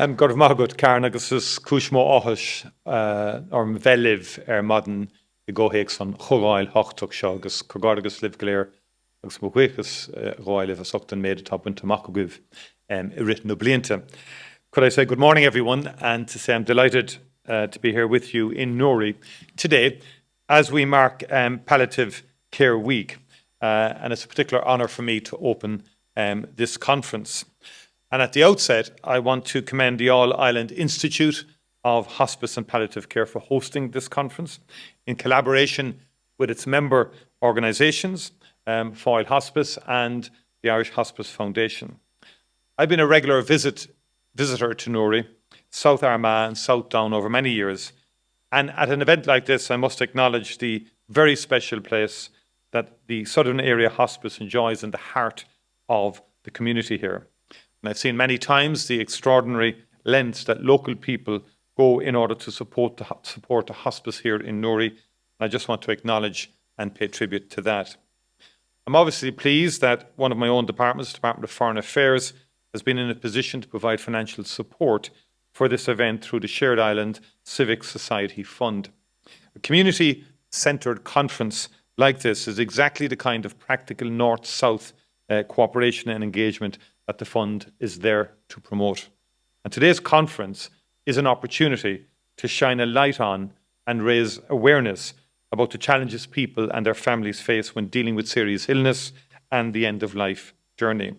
Gorf Magut Cairn agus is cúismó áthas orm bheilibh madan I ggóthaigh san chogáil hochtach seo agus cogáir agus libh goléir agus mo chuichas gáilibh a sochtan méid atá buinte amach go guibh I written blianta. Could I say good morning, everyone, and to say I'm delighted to be here with you in Newry today as we mark Palliative Care Week. And it's a particular honour for me to open this conference. And at the outset, I want to commend the All-Ireland Institute of Hospice and Palliative Care for hosting this conference in collaboration with its member organisations, Foyle Hospice and the Irish Hospice Foundation. I've been a regular visitor to Newry, South Armagh and South Down over many years. And at an event like this, I must acknowledge the very special place that the Southern Area Hospice enjoys in the heart of the community here. And I've seen many times the extraordinary lengths that local people go in order to support the hospice here in Newry. And I just want to acknowledge and pay tribute to that. I'm obviously pleased that one of my own departments, Department of Foreign Affairs, has been in a position to provide financial support for this event through the Shared Island Civic Society Fund. A community-centred conference like this is exactly the kind of practical north-south cooperation and engagement that the fund is there to promote. And today's conference is an opportunity to shine a light on and raise awareness about the challenges people and their families face when dealing with serious illness and the end-of-life journey.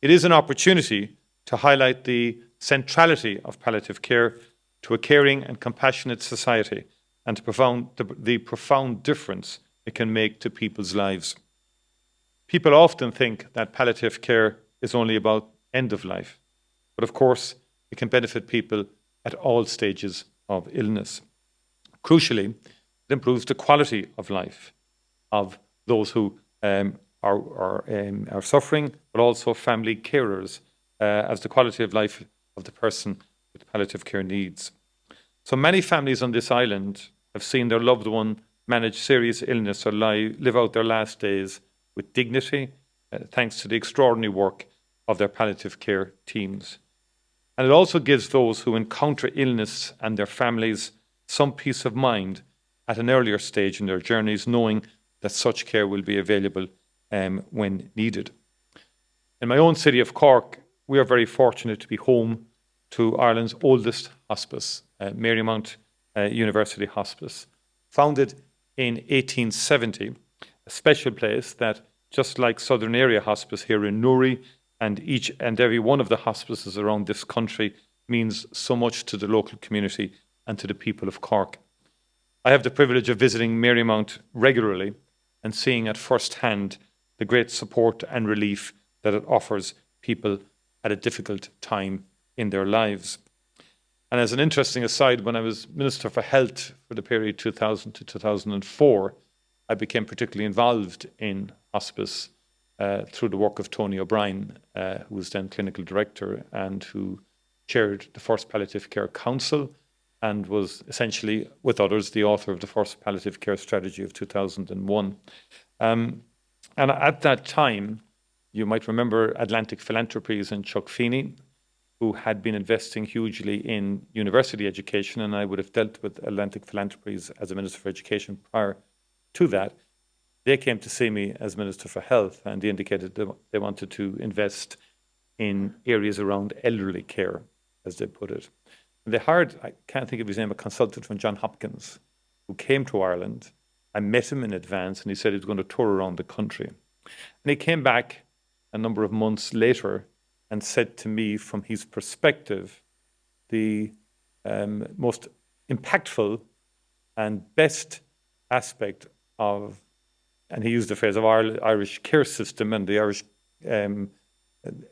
It is an opportunity to highlight the centrality of palliative care to a caring and compassionate society and the profound difference it can make to people's lives. People often think that palliative care is only about end of life, but of course it can benefit people at all stages of illness. Crucially, it improves the quality of life of those who are suffering, but also family carers, as the quality of life of the person with palliative care needs. So many families on this island have seen their loved one manage serious illness or live out their last days with dignity, thanks to the extraordinary work of their palliative care teams. And it also gives those who encounter illness and their families some peace of mind at an earlier stage in their journeys, knowing that such care will be available when needed. In my own city of Cork, we are very fortunate to be home to Ireland's oldest hospice, Marymount University Hospice. Founded in 1870, a special place that, just like Southern Area Hospice here in Newry, and each and every one of the hospices around this country means so much to the local community and to the people of Cork. I have the privilege of visiting Marymount regularly and seeing at first hand the great support and relief that it offers people at a difficult time in their lives. And as an interesting aside, when I was Minister for Health for the period 2000 to 2004, I became particularly involved in hospice through the work of Tony O'Brien, who was then Clinical Director and who chaired the first Palliative Care Council and was essentially, with others, the author of the first Palliative Care Strategy of 2001. And at that time, you might remember Atlantic Philanthropies and Chuck Feeney, who had been investing hugely in university education, and I would have dealt with Atlantic Philanthropies as a Minister for Education prior to that. They came to see me as Minister for Health, and they indicated they wanted to invest in areas around elderly care, as they put it. And they hired, I can't think of his name, a consultant from Johns Hopkins, who came to Ireland. I met him in advance, and he said he was going to tour around the country. And he came back a number of months later and said to me, from his perspective, the most impactful and best aspect of, and he used the phrase of Irish care system and the Irish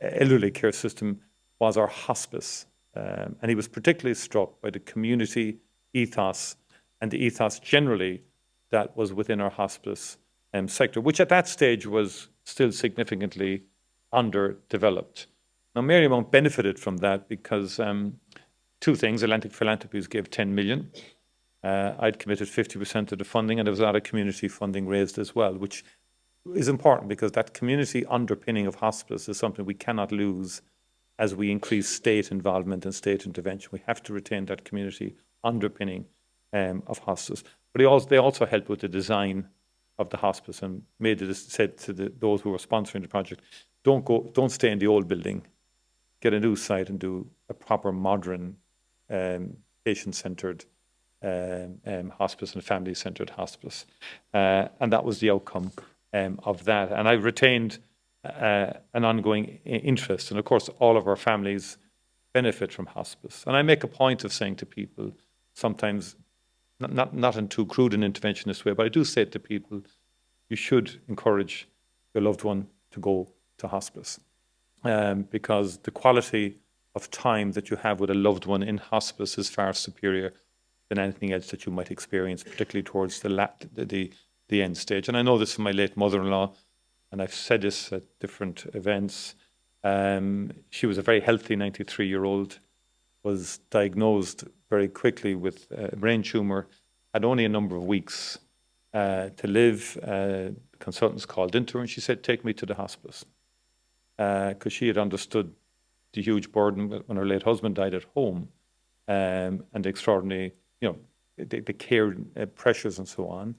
elderly care system, was our hospice. And he was particularly struck by the community ethos and the ethos generally that was within our hospice sector, which at that stage was still significantly underdeveloped. Now, Marymount benefited from that because two things. Atlantic Philanthropies gave 10 million. I'd committed 50% of the funding, and there was a lot of community funding raised as well, which is important because that community underpinning of hospice is something we cannot lose as we increase state involvement and state intervention. We have to retain that community underpinning of hospice. But they also help with the design of the hospice and said to those who were sponsoring the project, don't stay in the old building, get a new site and do a proper modern patient-centred hospice and family-centred hospice. And that was the outcome of that. And I've retained an ongoing interest. And of course, all of our families benefit from hospice. And I make a point of saying to people, sometimes, not in too crude an interventionist way, but I do say to people, you should encourage your loved one to go to hospice. Because the quality of time that you have with a loved one in hospice is far superior than anything else that you might experience, particularly towards the end stage. And I know this from my late mother-in-law, and I've said this at different events. She was a very healthy 93-year-old, was diagnosed very quickly with a brain tumour, had only a number of weeks to live. Consultants called into her and she said, take me to the hospice. Because she had understood the huge burden when her late husband died at home, and the extraordinary, the care pressures and so on.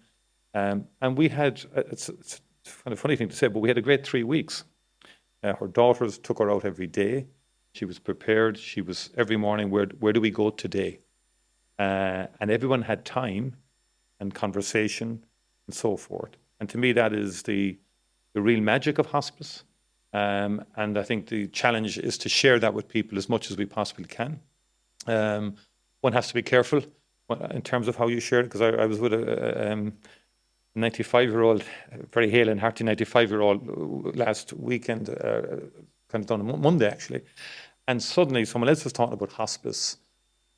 And we had, it's kind of funny thing to say, but we had a great 3 weeks. Her daughters took her out every day. She was prepared. She was every morning, where do we go today? And everyone had time and conversation and so forth. And to me, that is the real magic of hospice. And I think the challenge is to share that with people as much as we possibly can. One has to be careful in terms of how you share it, because I was with a 95-year-old, very hale and hearty 95-year-old last weekend, kind of done on Monday actually, and suddenly someone else was talking about hospice,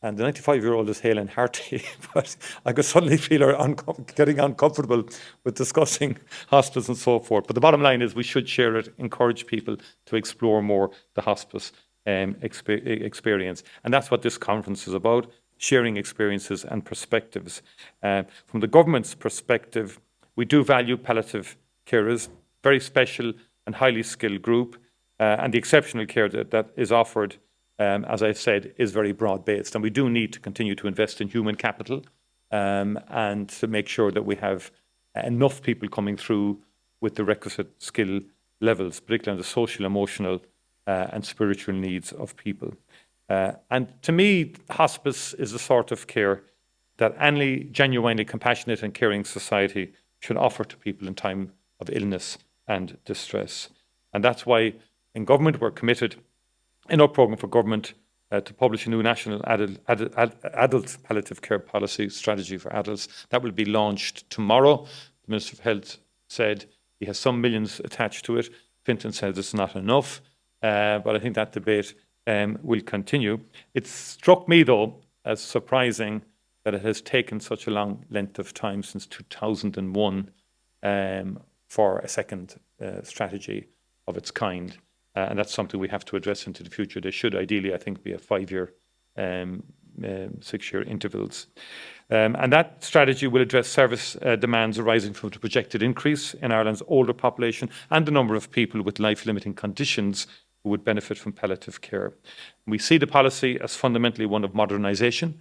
and the 95-year-old is hale and hearty, but I could suddenly feel her getting uncomfortable with discussing hospice and so forth. But the bottom line is we should share it, encourage people to explore more the hospice experience. And that's what this conference is about, sharing experiences and perspectives. From the government's perspective, we do value palliative carers, very special and highly skilled group, and the exceptional care that is offered, as I've said, is very broad-based. And we do need to continue to invest in human capital and to make sure that we have enough people coming through with the requisite skill levels, particularly on the social, emotional and spiritual needs of people. And to me, hospice is the sort of care that any genuinely compassionate and caring society should offer to people in time of illness and distress. And that's why in government we're committed in our programme for government to publish a new national adult palliative care policy strategy for adults. That will be launched tomorrow. The Minister of Health said he has some millions attached to it. Fintan says it's not enough, but I think that debate will continue. It struck me, though, as surprising that it has taken such a long length of time since 2001 for a second strategy of its kind. And that's something we have to address into the future. There should ideally, I think, be a 5-year, 6-year intervals. And that strategy will address service demands arising from the projected increase in Ireland's older population and the number of people with life-limiting conditions who would benefit from palliative care. We see the policy as fundamentally one of modernisation,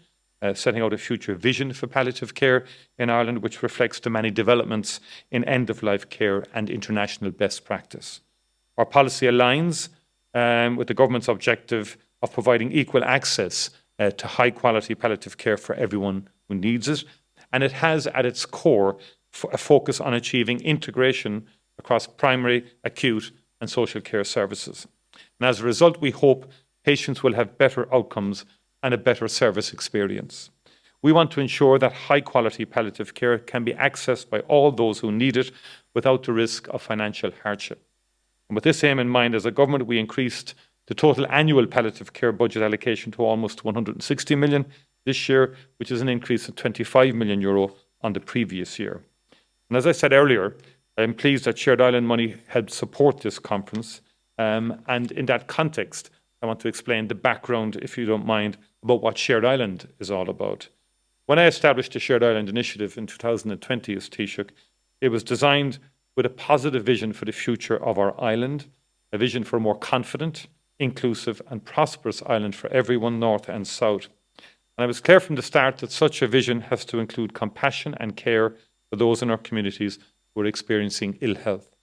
setting out a future vision for palliative care in Ireland, which reflects the many developments in end-of-life care and international best practice. Our policy aligns with the government's objective of providing equal access to high-quality palliative care for everyone who needs it, and it has at its core a focus on achieving integration across primary, acute and social care services. And as a result, we hope patients will have better outcomes and a better service experience. We want to ensure that high-quality palliative care can be accessed by all those who need it without the risk of financial hardship. And with this aim in mind, as a government, we increased the total annual palliative care budget allocation to almost 160 million this year, which is an increase of 25 million euro on the previous year. And as I said earlier, I'm pleased that Shared Island money helped support this conference. And in that context, I want to explain the background, if you don't mind, about what Shared Island is all about. When I established the Shared Island initiative in 2020 as Taoiseach, it was designed with a positive vision for the future of our island, a vision for a more confident, inclusive and prosperous island for everyone, north and south. And I was clear from the start that such a vision has to include compassion and care for those in our communities who are experiencing ill health.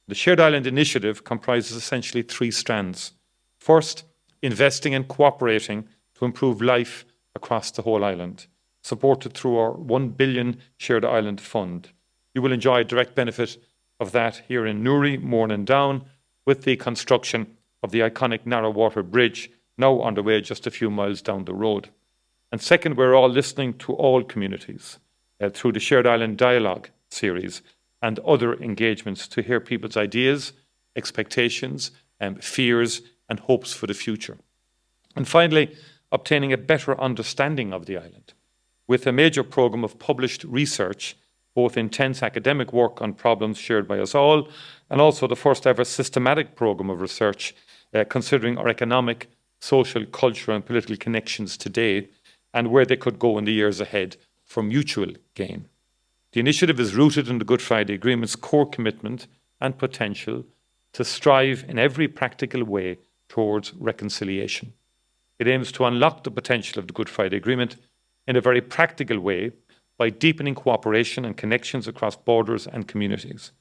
The Shared Island Initiative comprises essentially three strands. First, investing and cooperating to improve life across the whole island, supported through our 1 billion Shared Island Fund. You will enjoy a direct benefit of that here in Newry, Mourne and Down, with the construction of the iconic narrow water bridge now underway just a few miles down the road. And second, we're all listening to all communities through the Shared Island Dialogue series and other engagements to hear people's ideas, expectations, fears and hopes for the future. And finally, obtaining a better understanding of the island with a major programme of published research, both intense academic work on problems shared by us all, and also the first ever systematic programme of research considering our economic, social, cultural and political connections today and where they could go in the years ahead for mutual gain. The initiative is rooted in the Good Friday Agreement's core commitment and potential to strive in every practical way towards reconciliation. It aims to unlock the potential of the Good Friday Agreement in a very practical way by deepening cooperation and connections across borders and communities.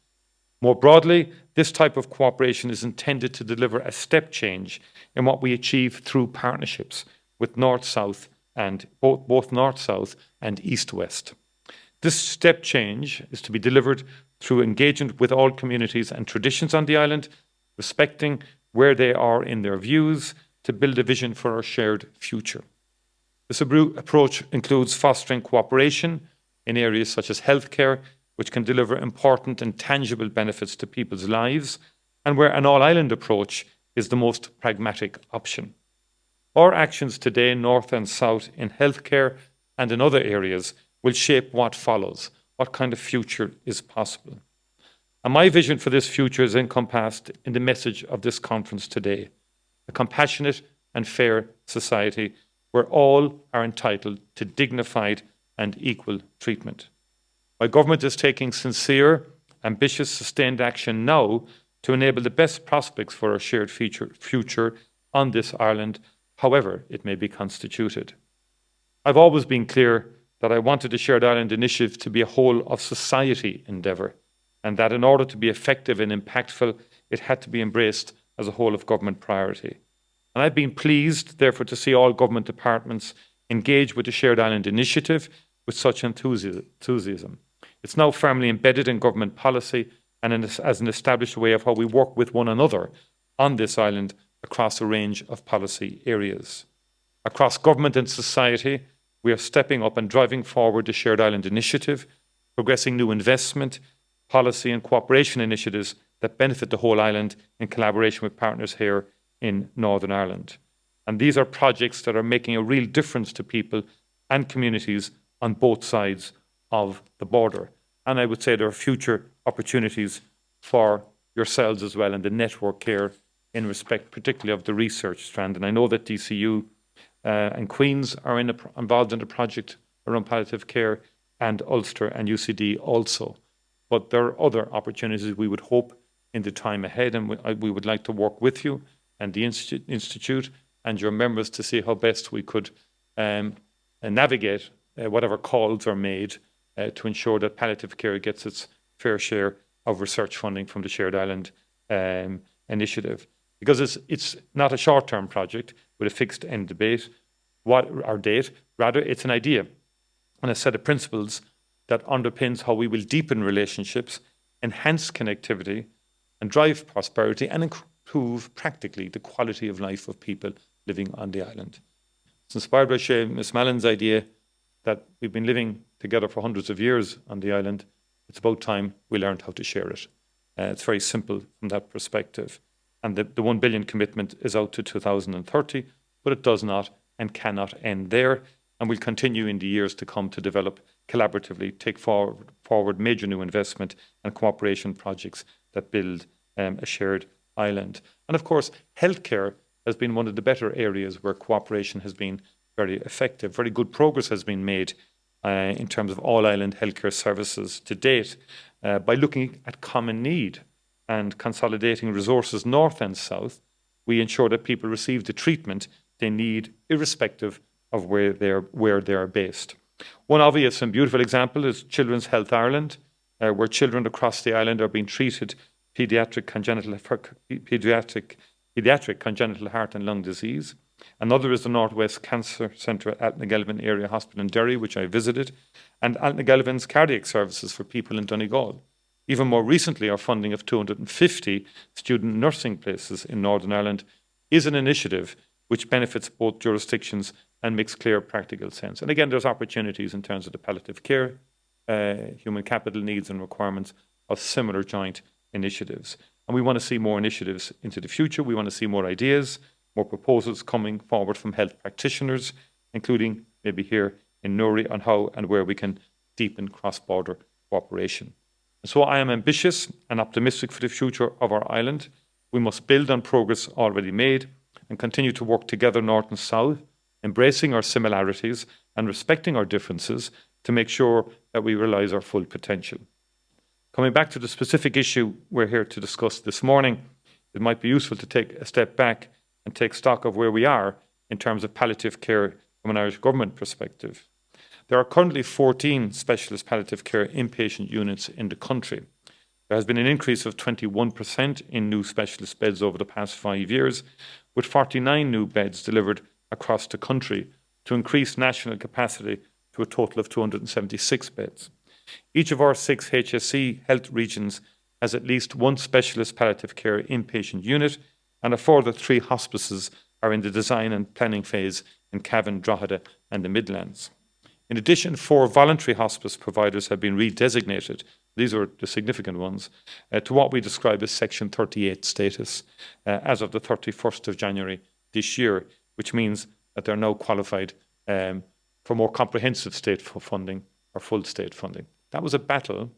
More broadly, this type of cooperation is intended to deliver a step change in what we achieve through partnerships with North-South and both North-South and East-West. This step change is to be delivered through engagement with all communities and traditions on the island, respecting where they are in their views to build a vision for our shared future. This approach includes fostering cooperation in areas such as healthcare, which can deliver important and tangible benefits to people's lives, and where an all-island approach is the most pragmatic option. Our actions today, north and south, in healthcare and in other areas, will shape what follows, what kind of future is possible. And my vision for this future is encompassed in the message of this conference today: a compassionate and fair society where all are entitled to dignified and equal treatment. My government is taking sincere, ambitious, sustained action now to enable the best prospects for our shared future on this island, however it may be constituted. I've always been clear that I wanted the Shared Island Initiative to be a whole of society endeavour, and that in order to be effective and impactful, it had to be embraced as a whole of government priority. And I've been pleased, therefore, to see all government departments engage with the Shared Island Initiative with such enthusiasm. It's now firmly embedded in government policy and as an established way of how we work with one another on this island across a range of policy areas. Across government and society, we are stepping up and driving forward the Shared Island Initiative, progressing new investment, policy and cooperation initiatives that benefit the whole island in collaboration with partners here in Northern Ireland. And these are projects that are making a real difference to people and communities on both sides of the border. And I would say there are future opportunities for yourselves as well and the network here in respect particularly of the research strand. And I know that DCU and Queen's are involved in the project around palliative care, and Ulster and UCD also. But there are other opportunities we would hope in the time ahead, and we would like to work with you and the Institute and your members to see how best we could navigate whatever calls are made to ensure that palliative care gets its fair share of research funding from the Shared Island Initiative. Because it's not a short-term project with a fixed end date, rather it's an idea and a set of principles that underpins how we will deepen relationships, enhance connectivity and drive prosperity and improve practically the quality of life of people living on the island. It's inspired by Miss Mallon's idea that we've been living together for hundreds of years on the island. It's about time we learned how to share it. It's very simple from that perspective. And the 1 billion commitment is out to 2030, but it does not and cannot end there. And we'll continue in the years to come to develop collaboratively, take forward major new investment and cooperation projects that build a shared island. And of course, healthcare has been one of the better areas where cooperation has been very effective. Very good progress has been made in terms of all island healthcare services to date by looking at common need and consolidating resources north and south we ensure that people receive the treatment they need, irrespective of where they're based. One obvious and beautiful example is Children's Health Ireland, where children across the island are being treated pediatric congenital heart and lung disease. Another is the Northwest Cancer Centre at Alton Area Hospital in Derry, which I visited, and Alton cardiac services for people in Donegal. Even more recently, our funding of 250 student nursing places in Northern Ireland is an initiative which benefits both jurisdictions and makes clear practical sense. And again, there's opportunities in terms of the palliative care, human capital needs and requirements of similar joint initiatives. And we want to see more initiatives into the future. We want to see more ideas, more proposals coming forward from health practitioners, including maybe here in Newry, on how and where we can deepen cross-border cooperation. And so I am ambitious and optimistic for the future of our island. We must build on progress already made and continue to work together north and south, embracing our similarities and respecting our differences to make sure that we realise our full potential. Coming back to the specific issue we're here to discuss this morning, it might be useful to take a step back and take stock of where we are in terms of palliative care from an Irish government perspective. There are currently 14 specialist palliative care inpatient units in the country. There has been an increase of 21% in new specialist beds over the past 5 years, with 49 new beds delivered across the country to increase national capacity to a total of 276 beds. Each of our 6 HSE health regions has at least one specialist palliative care inpatient unit, and a further 3 hospices are in the design and planning phase in Cavan, Drogheda and the Midlands. In addition, 4 voluntary hospice providers have been redesignated, these are the significant ones, to what we describe as Section 38 status as of the 31st of January this year, which means that they're now qualified for more comprehensive state funding or full state funding. That was a battle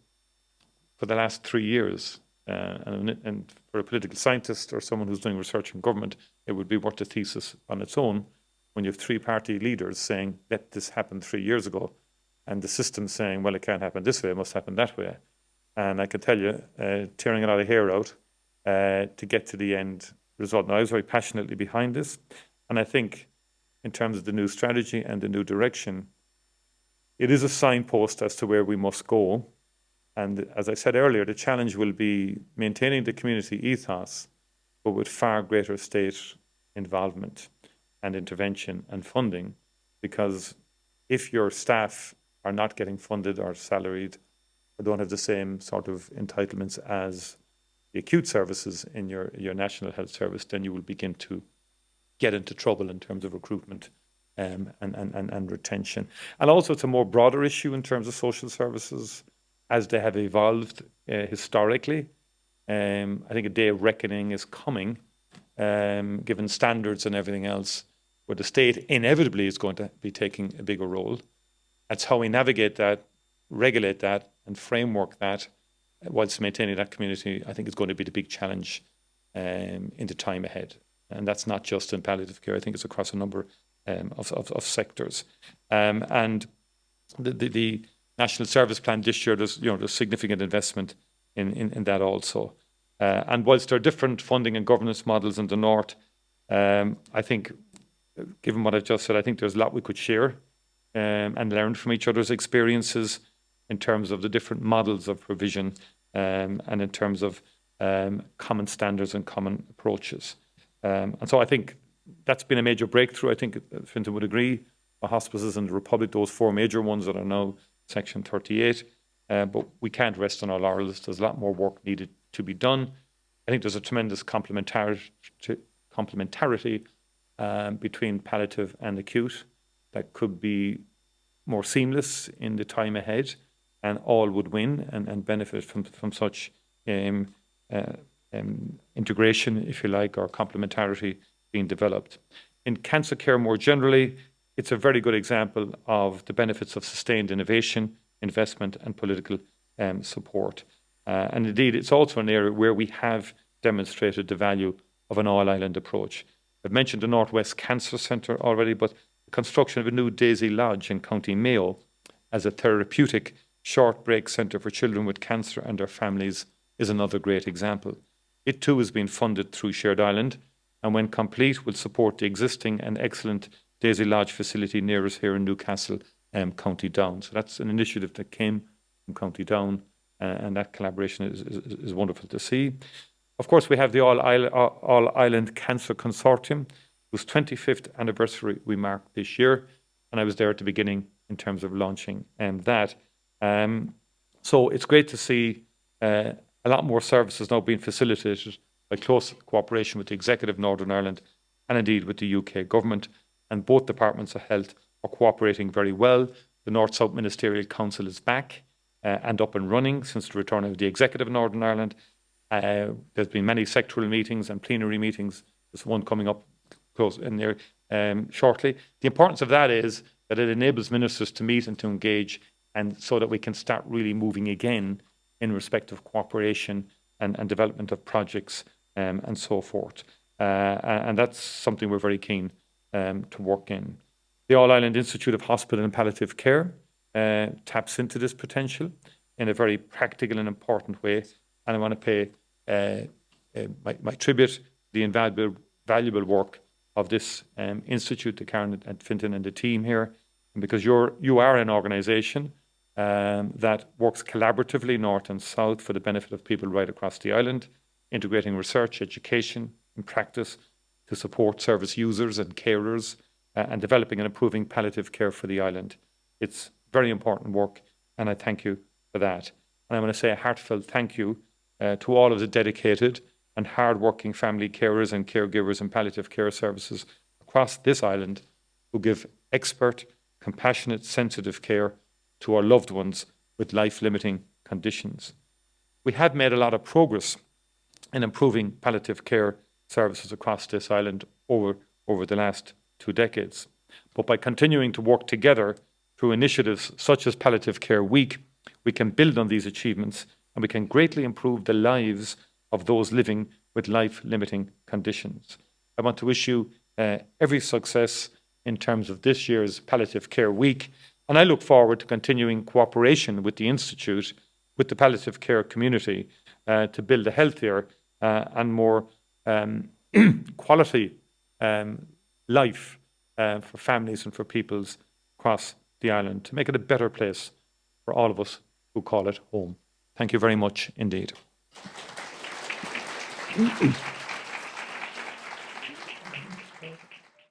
for the last 3 years. And for a political scientist or someone who's doing research in government, it would be worth a thesis on its own when you have 3 party leaders saying, let this happen 3 years ago, and the system saying, well, it can't happen this way, it must happen that way. And I can tell you, tearing a lot of hair out to get to the end result. Now, I was very passionately behind this, and I think in terms of the new strategy and the new direction, it is a signpost as to where we must go. And as I said earlier, the challenge will be maintaining the community ethos, but with far greater state involvement and intervention and funding, because if your staff are not getting funded or salaried or don't have the same sort of entitlements as the acute services in your National Health Service, then you will begin to get into trouble in terms of recruitment and retention. And also it's a more broader issue in terms of social services as they have evolved historically. I think a day of reckoning is coming, given standards and everything else, where the state inevitably is going to be taking a bigger role. That's how we navigate that, regulate that, and framework that, whilst maintaining that community, I think is going to be the big challenge in the time ahead. And that's not just in palliative care, I think it's across a number of sectors. And the National Service Plan this year, there's significant investment in that also. And whilst there are different funding and governance models in the north, I think, given what I've just said, I think there's a lot we could share and learn from each other's experiences in terms of the different models of provision and in terms of common standards and common approaches. And so I think that's been a major breakthrough. I think Fintan would agree. The hospices in the Republic, those 4 major ones that are now Section 38, but we can't rest on our laurels. There's a lot more work needed to be done. I think there's a tremendous complementarity between palliative and acute that could be more seamless in the time ahead, and all would win and benefit from such integration, if you like, or complementarity being developed. In cancer care more generally, it's a very good example of the benefits of sustained innovation, investment and political support. And indeed, it's also an area where we have demonstrated the value of an all-island approach. I've mentioned the Northwest Cancer Centre already, but the construction of a new Daisy Lodge in County Mayo as a therapeutic short break centre for children with cancer and their families is another great example. It too has been funded through Shared Island and when complete will support the existing and excellent Daisy Lodge facility near us here in Newcastle, County Down. So that's an initiative that came from County Down, and that collaboration is wonderful to see. Of course, we have the All Ireland Cancer Consortium, whose 25th anniversary we marked this year, and I was there at the beginning in terms of launching that. So it's great to see a lot more services now being facilitated by close cooperation with the Executive Northern Ireland and indeed with the UK Government, and both departments of health are cooperating very well. The North-South Ministerial Council is back and up and running since the return of the Executive of Northern Ireland. There's been many sectoral meetings and plenary meetings. There's one coming up close in there shortly. The importance of that is that it enables ministers to meet and to engage, and so that we can start really moving again in respect of cooperation and development of projects and so forth. And that's something we're very keen to work in. The All-Ireland Institute of Hospital and Palliative Care taps into this potential in a very practical and important way. And I want to pay my tribute to the invaluable work of this institute, to Karen and Fintan and the team here, because you are an organisation that works collaboratively north and south for the benefit of people right across the island, integrating research, education and practice to support service users and carers, and developing and improving palliative care for the island. It's very important work, and I thank you for that. And I want to say a heartfelt thank you to all of the dedicated and hard-working family carers and caregivers and palliative care services across this island who give expert, compassionate, sensitive care to our loved ones with life-limiting conditions. We have made a lot of progress in improving palliative care services across this island over the last 2 decades. But by continuing to work together through initiatives such as Palliative Care Week, we can build on these achievements, and we can greatly improve the lives of those living with life-limiting conditions. I want to wish you every success in terms of this year's Palliative Care Week, and I look forward to continuing cooperation with the Institute, with the palliative care community, to build a healthier and more quality life for families and for peoples across the island, to make it a better place for all of us who call it home. Thank you very much indeed.